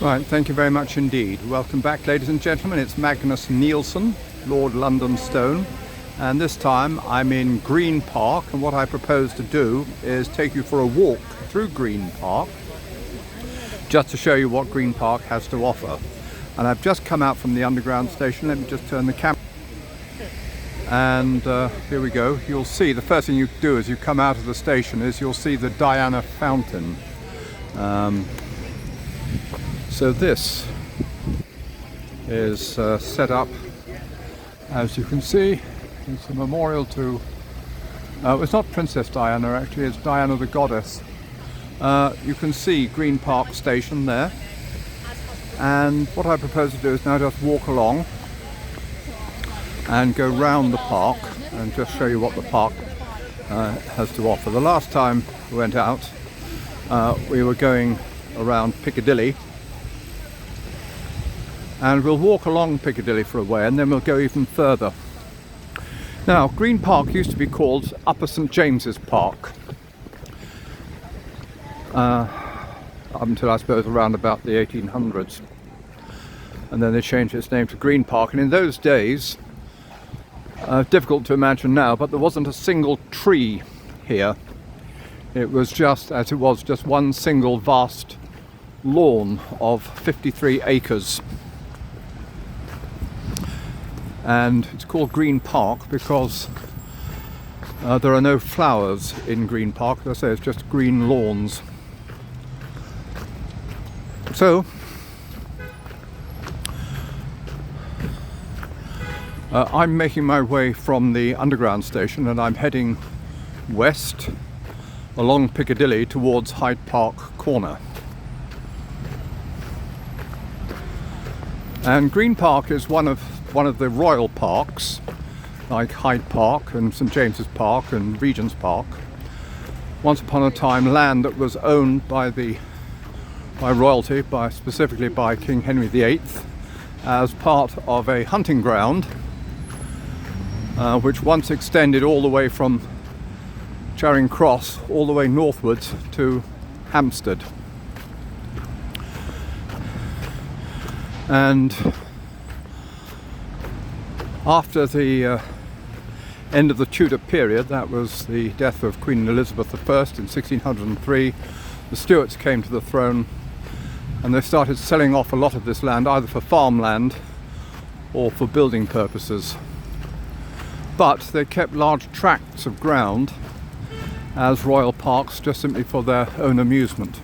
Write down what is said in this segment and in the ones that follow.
Right, thank you very much indeed. Welcome back, ladies and gentlemen. It's Magnus Nielsen, Lord Londonstone, and this time I'm in Green Park, and what I propose to do is take you for a walk through Green Park just to show you what Green Park has to offer. And I've just come out from the underground station. Let me just turn the camera. And here we go. You'll see, the first thing you do as you come out of the station is you'll see the Diana Fountain. So this is set up, as you can see. It's a memorial to, it's not Princess Diana actually, it's Diana the Goddess. You can see Green Park Station there. And what I propose to do is now just walk along and go round the park and just show you what the park has to offer. The last time we went out, we were going around Piccadilly, and we'll walk along Piccadilly for a way and then we'll go even further. Now, Green Park used to be called Upper St James's Park up until I suppose around about the 1800s, and then they changed its name to Green Park. And in those days, difficult to imagine now, but there wasn't a single tree here. It was just, as it was, just one single vast lawn of 53 acres. And it's called Green Park because there are no flowers in Green Park. As I say, it's just green lawns. So I'm making my way from the underground station and I'm heading west along Piccadilly towards Hyde Park Corner. And Green Park is one of the royal parks, like Hyde Park and St James's Park and Regent's Park. Once upon a time, land that was owned by royalty, specifically by King Henry VIII, as part of a hunting ground, which once extended all the way from Charing Cross all the way northwards to Hampstead. And after the end of the Tudor period, that was the death of Queen Elizabeth I in 1603, the Stuarts came to the throne and they started selling off a lot of this land either for farmland or for building purposes. But they kept large tracts of ground as royal parks just simply for their own amusement.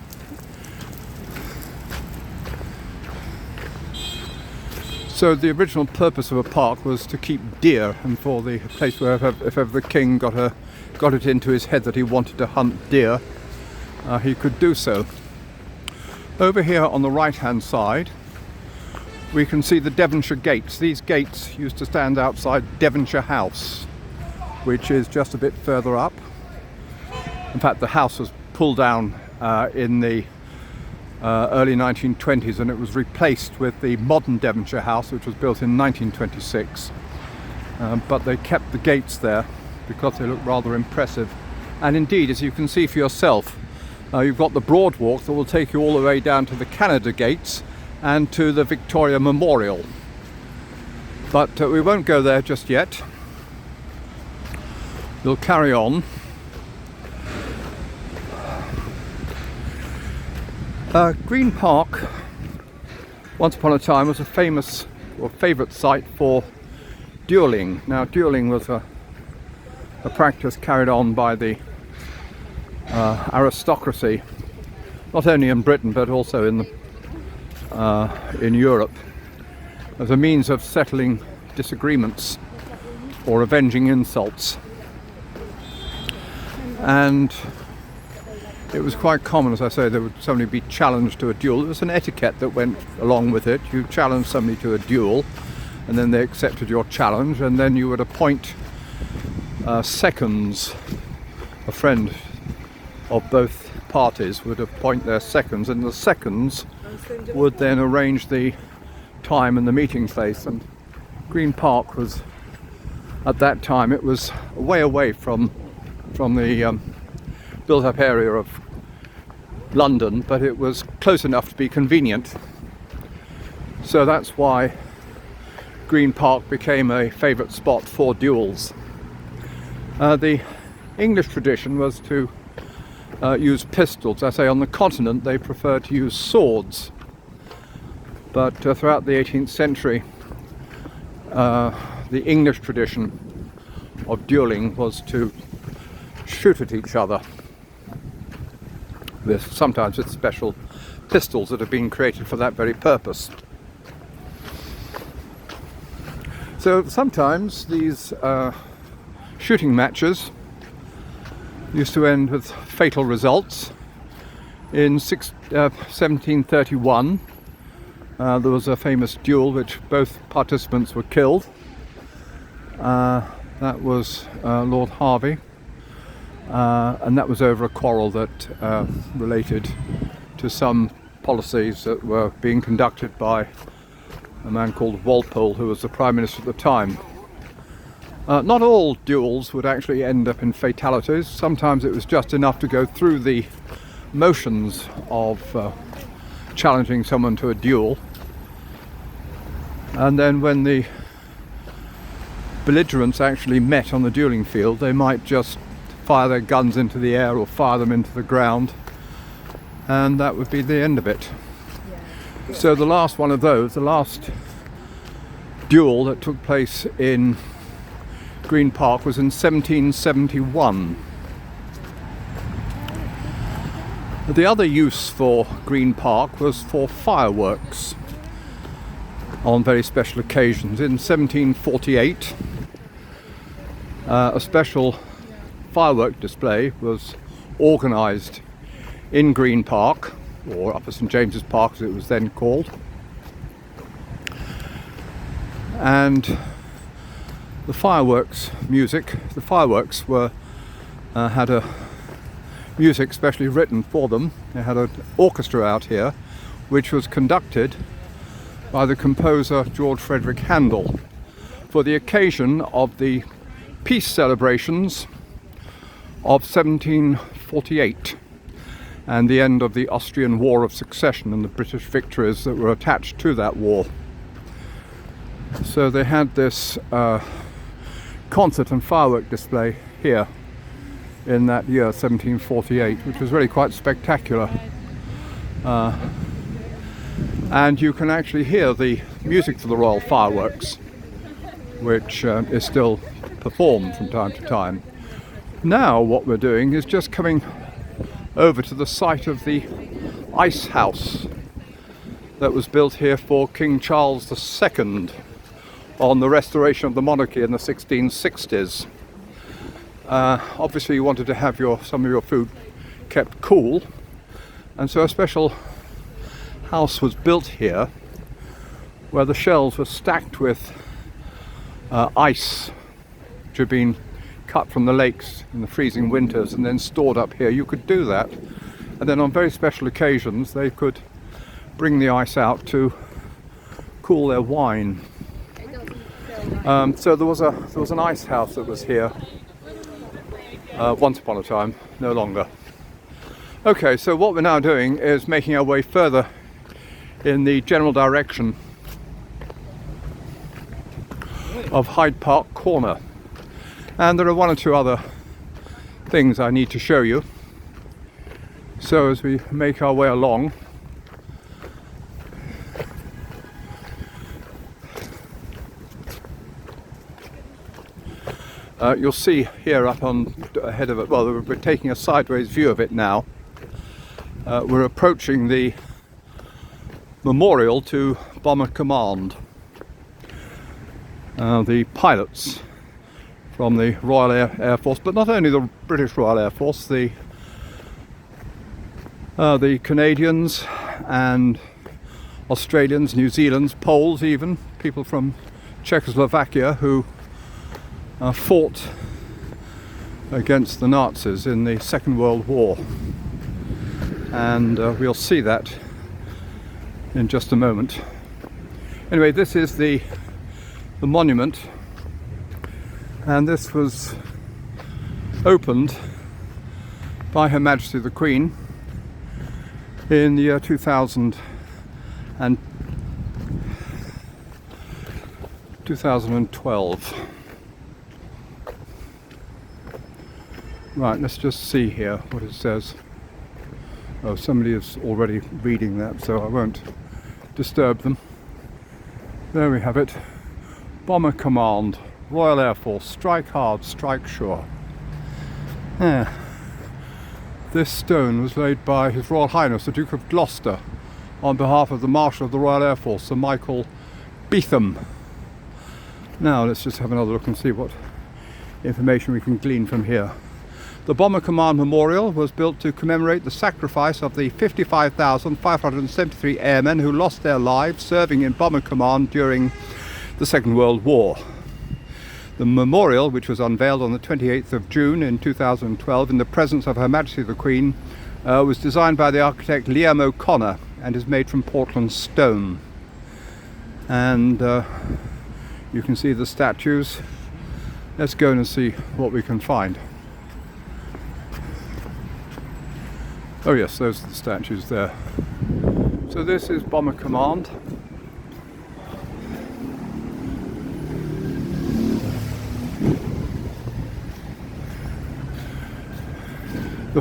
So the original purpose of a park was to keep deer, and for the place where if ever the king got it into his head that he wanted to hunt deer, he could do so. Over here on the right hand side we can see the Devonshire gates. These gates used to stand outside Devonshire House, which is just a bit further up. In fact, the house was pulled down in the early 1920s and it was replaced with the modern Devonshire House, which was built in 1926. But they kept the gates there because they look rather impressive. And indeed, as you can see for yourself, you've got the broad walk that will take you all the way down to the Canada gates and to the Victoria Memorial. But we won't go there just yet. We'll carry on. Green Park, once upon a time, was a famous or favourite site for duelling. Now, duelling was a practice carried on by the aristocracy, not only in Britain but also in Europe, as a means of settling disagreements or avenging insults. And it was quite common, as I say, there would somebody be challenged to a duel. There was an etiquette that went along with it. You challenged somebody to a duel and then they accepted your challenge, and then you would appoint seconds. A friend of both parties would appoint their seconds, and the seconds would then arrange the time and the meeting place. And Green Park was, at that time, it was way away from the built-up area of London, but it was close enough to be convenient. So that's why Green Park became a favourite spot for duels. The English tradition was to use pistols. I say on the continent they prefer to use swords, but throughout the 18th century the English tradition of dueling was to shoot at each other, sometimes with special pistols that have been created for that very purpose. So sometimes these shooting matches used to end with fatal results. In 1731 there was a famous duel which both participants were killed. That was Lord Harvey, and that was over a quarrel that related to some policies that were being conducted by a man called Walpole, who was the Prime Minister at the time. Not all duels would actually end up in fatalities. Sometimes it was just enough to go through the motions of challenging someone to a duel, and then when the belligerents actually met on the dueling field, they might just fire their guns into the air or fire them into the ground, and that would be the end of it. So the last one of those, the last duel that took place in Green Park was in 1771. The other use for Green Park was for fireworks on very special occasions. In 1748 a special firework display was organised in Green Park, or Upper St James's Park as it was then called, and the fireworks were had a music specially written for them. They had an orchestra out here which was conducted by the composer George Frederick Handel for the occasion of the peace celebrations of 1748 and the end of the Austrian War of Succession and the British victories that were attached to that war. So they had this concert and firework display here in that year 1748, which was really quite spectacular, and you can actually hear the music for the royal fireworks, which is still performed from time to time. Now what we're doing is just coming over to the site of the ice house that was built here for King Charles II on the restoration of the monarchy in the 1660s. Obviously you wanted to have some of your food kept cool, and so a special house was built here where the shelves were stacked with ice which had been cut from the lakes in the freezing winters and then stored up here. You could do that, and then on very special occasions they could bring the ice out to cool their wine. So there was an ice house that was here once upon a time, no longer. Okay, so what we're now doing is making our way further in the general direction of Hyde Park Corner, and there are one or two other things I need to show you. So as we make our way along, you'll see here up on ahead of it, well, we're taking a sideways view of it now. We're approaching the memorial to Bomber Command, the pilots from the Royal Air Force, but not only the British Royal Air Force, the Canadians and Australians, New Zealanders, Poles even, people from Czechoslovakia who fought against the Nazis in the Second World War, and we'll see that in just a moment. Anyway, this is the monument, and this was opened by Her Majesty the Queen in the year 2010, 2012. Right, let's just see here what it says. Oh, somebody is already reading that, so I won't disturb them. There we have it. Bomber Command, Royal Air Force, strike hard, strike sure. Yeah. This stone was laid by His Royal Highness the Duke of Gloucester on behalf of the Marshal of the Royal Air Force, Sir Michael Beetham. Now let's just have another look and see what information we can glean from here. The Bomber Command Memorial was built to commemorate the sacrifice of the 55,573 airmen who lost their lives serving in Bomber Command during the Second World War. The memorial, which was unveiled on the 28th of June in 2012 in the presence of Her Majesty the Queen, was designed by the architect Liam O'Connor and is made from Portland stone. And you can see the statues. Let's go and see what we can find. Oh yes, those are the statues there. So this is Bomber Command. The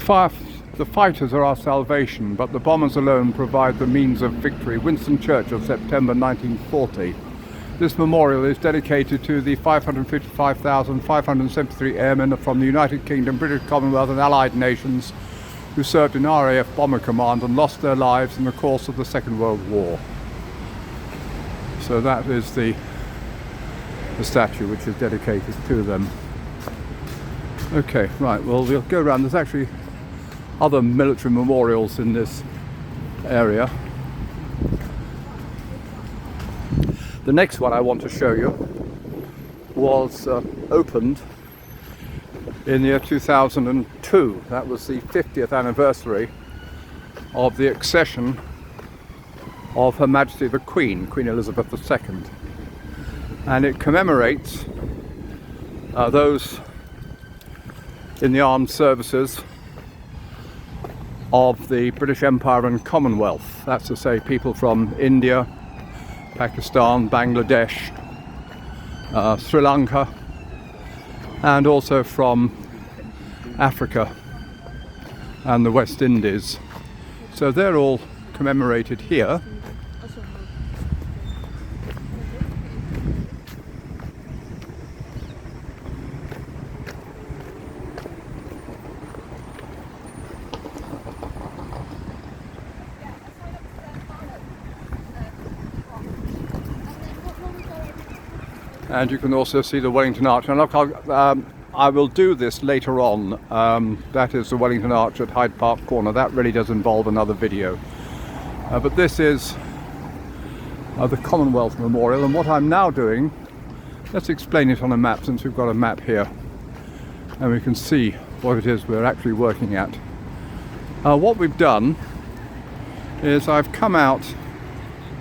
fighters are our salvation, but the bombers alone provide the means of victory. Winston Churchill, September 1940. This memorial is dedicated to the 555,573 airmen from the United Kingdom, British Commonwealth and Allied nations who served in RAF Bomber Command and lost their lives in the course of the Second World War. So that is the statue which is dedicated to them. Okay, right, well we'll go around. There's actually other military memorials in this area. The next one I want to show you was opened in the year 2002. That was the 50th anniversary of the accession of Her Majesty the Queen, Queen Elizabeth II. And it commemorates those in the armed services of the British Empire and Commonwealth. That's to say, people from India, Pakistan, Bangladesh, Sri Lanka, and also from Africa and the West Indies. So they're all commemorated here. And you can also see the Wellington Arch. And look, I will do this later on. That is the Wellington Arch at Hyde Park Corner. That really does involve another video. But this is the Commonwealth Memorial. And what I'm now doing, let's explain it on a map, since we've got a map here. And we can see what it is we're actually working at. What we've done is I've come out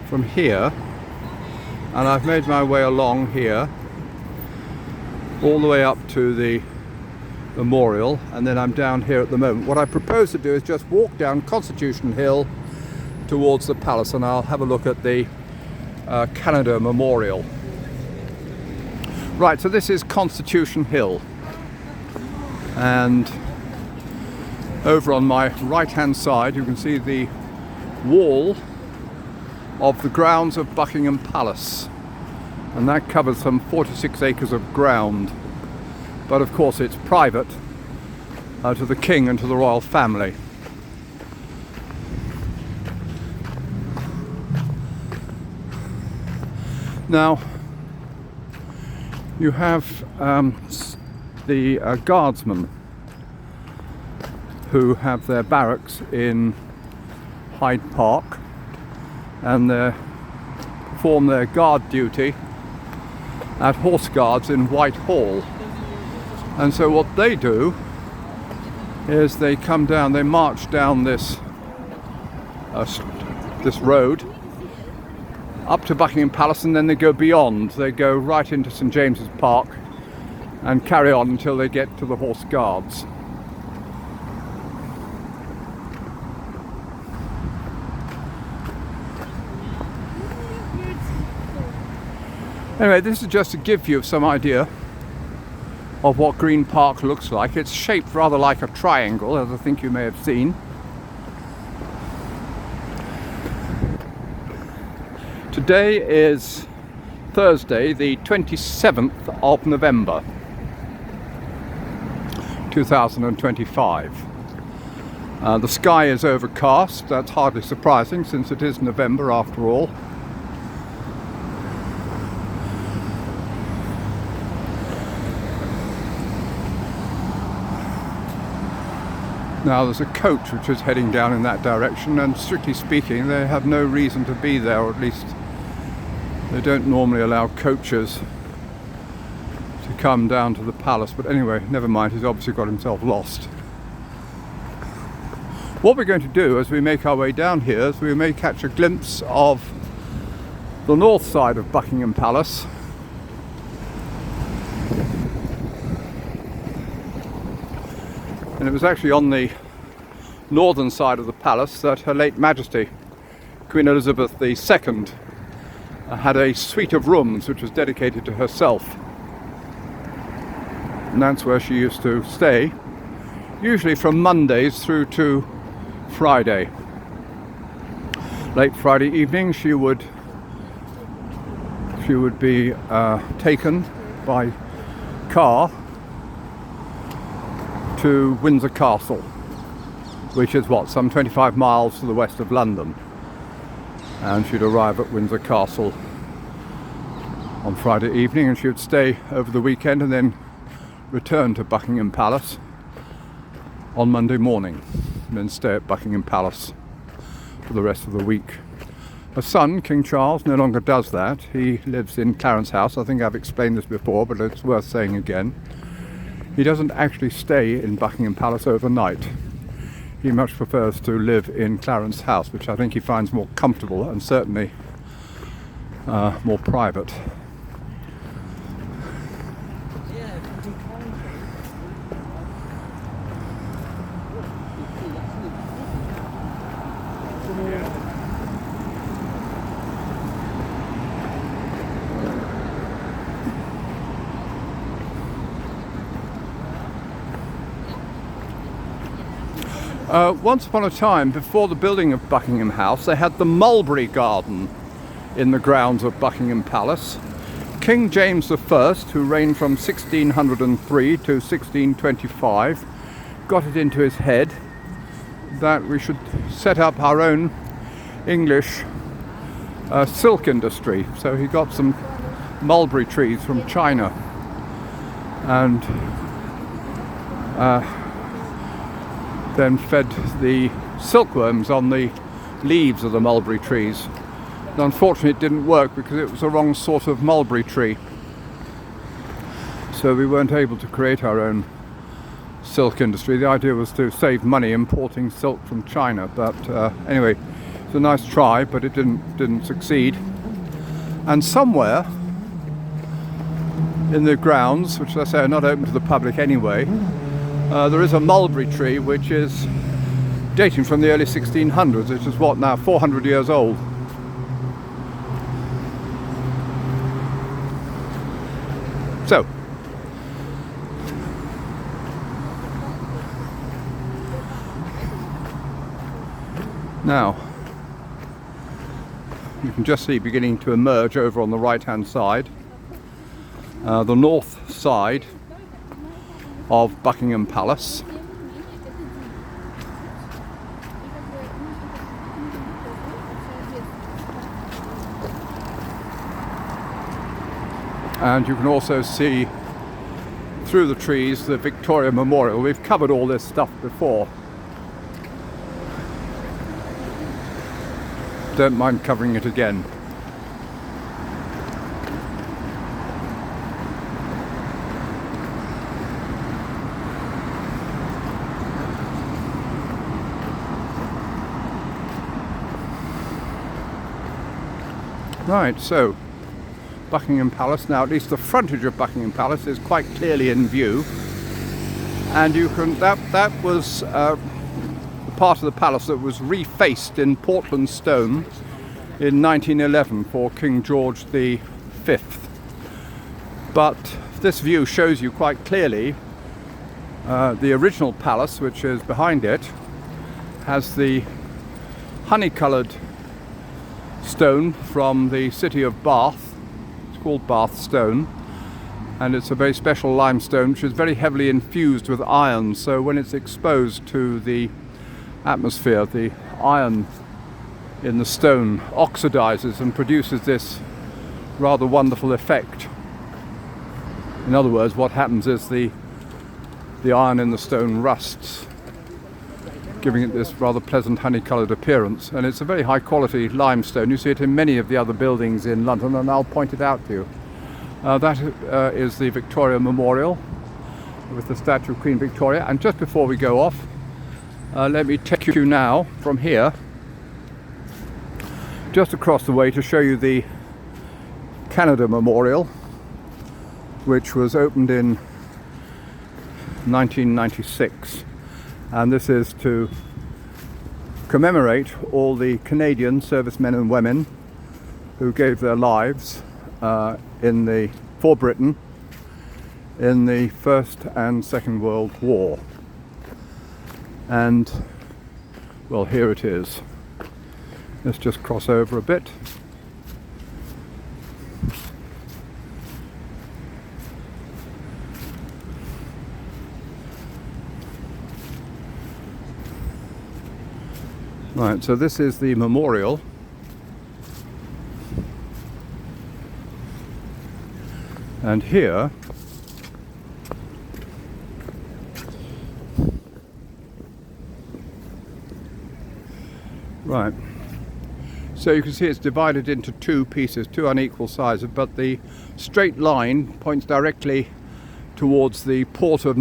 from here, and I've made my way along here all the way up to the memorial, and then I'm down here at the moment. What I propose to do is just walk down Constitution Hill towards the palace, and I'll have a look at the Canada Memorial. Right, so this is Constitution Hill, and over on my right hand side you can see the wall of the grounds of Buckingham Palace, and that covers some 46 acres of ground, but of course it's private to the King and to the royal family. Now you have the guardsmen who have their barracks in Hyde Park, and they perform their guard duty at Horse Guards in Whitehall. And so what they do is they come down, they march down this road up to Buckingham Palace, and then they go beyond. They go right into St James's Park and carry on until they get to the Horse Guards. Anyway, this is just to give you some idea of what Green Park looks like. It's shaped rather like a triangle, as I think you may have seen. Today is Thursday, the 27th of November 2025. The sky is overcast. That's hardly surprising since it is November after all. Now there's a coach which is heading down in that direction, and strictly speaking they have no reason to be there, or at least they don't normally allow coaches to come down to the palace. But anyway, never mind, he's obviously got himself lost. What we're going to do as we make our way down here is we may catch a glimpse of the north side of Buckingham Palace. And it was actually on the northern side of the palace that Her late Majesty, Queen Elizabeth II, had a suite of rooms which was dedicated to herself. And that's where she used to stay, usually from Mondays through to Friday. Late Friday evening she would be taken by car to Windsor Castle, which is some 25 miles to the west of London, and she'd arrive at Windsor Castle on Friday evening, and she would stay over the weekend and then return to Buckingham Palace on Monday morning, and then stay at Buckingham Palace for the rest of the week. Her son, King Charles, no longer does that. He lives in Clarence House. I think I've explained this before, but it's worth saying again. He doesn't actually stay in Buckingham Palace overnight. He much prefers to live in Clarence House, which I think he finds more comfortable and certainly more private. Once upon a time, before the building of Buckingham House, they had the Mulberry Garden in the grounds of Buckingham Palace. King James I, who reigned from 1603 to 1625, got it into his head that we should set up our own English silk industry. So he got some mulberry trees from China and then fed the silkworms on the leaves of the mulberry trees. And unfortunately it didn't work because it was the wrong sort of mulberry tree. So we weren't able to create our own silk industry. The idea was to save money importing silk from China, but anyway, it's a nice try, but it didn't succeed. And somewhere in the grounds, which I say are not open to the public anyway, there is a mulberry tree which is dating from the early 1600s, which is now 400 years old. So, now you can just see beginning to emerge over on the right hand side the north side of Buckingham Palace. And you can also see through the trees the Victoria Memorial. We've covered all this stuff before. Don't mind covering it again. Right, so Buckingham Palace now, at least the frontage of Buckingham Palace is quite clearly in view, and you can that was the part of the palace that was refaced in Portland stone in 1911 for King George V. But this view shows you quite clearly the original palace, which is behind it, has the honey-coloured stone from the city of Bath. It's called Bath stone, and it's a very special limestone which is very heavily infused with iron, so when it's exposed to the atmosphere, the iron in the stone oxidizes and produces this rather wonderful effect. In other words, what happens is the iron in the stone rusts, giving it this rather pleasant honey-coloured appearance. And it's a very high-quality limestone. You see it in many of the other buildings in London, and I'll point it out to you. That is the Victoria Memorial with the statue of Queen Victoria. And just before we go off, let me take you now from here just across the way to show you the Canada Memorial, which was opened in 1996, and this is to commemorate all the Canadian servicemen and women who gave their lives for Britain in the First and Second World War. And well, here it is. Let's just cross over a bit. Right, so this is the memorial. And here right, so you can see it's divided into two pieces, two unequal sizes, but the straight line points directly towards the port of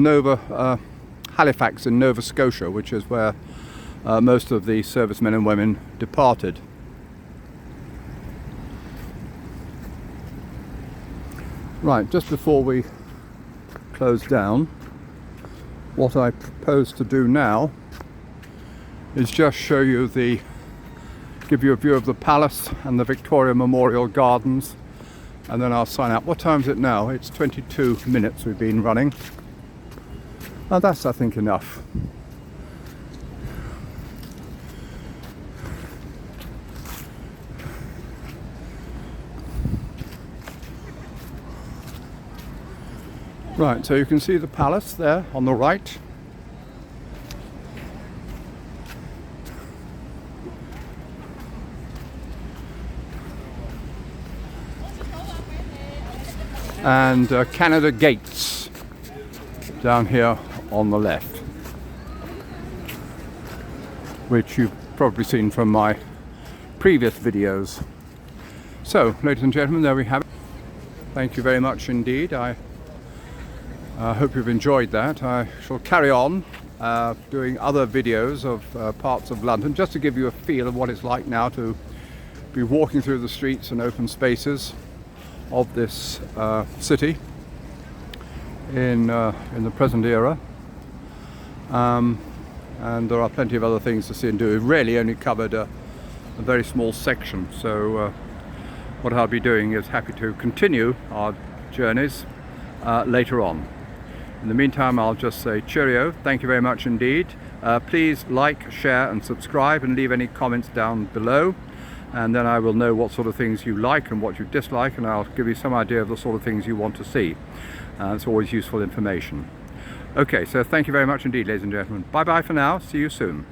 Halifax in Nova Scotia, which is where most of the servicemen and women departed. Right, just before we close down, what I propose to do now is just show you give you a view of the palace and the Victoria Memorial Gardens, and then I'll sign out. What time is it now? It's 22 minutes we've been running. Now that's, I think, enough. Right, so you can see the palace there on the right. And Canada Gates down here on the left, which you've probably seen from my previous videos. So, ladies and gentlemen, there we have it. Thank you very much indeed. I hope you've enjoyed that. I shall carry on doing other videos of parts of London, just to give you a feel of what it's like now to be walking through the streets and open spaces of this city in the present era. And there are plenty of other things to see and do. We've really only covered a very small section, so what I'll be doing is happy to continue our journeys later on. In the meantime, I'll just say cheerio. Thank you very much indeed. Please like, share and subscribe, and leave any comments down below, and then I will know what sort of things you like and what you dislike, and I'll give you some idea of the sort of things you want to see. It's always useful information. Okay, so thank you very much indeed, ladies and gentlemen. Bye bye for now. See you soon.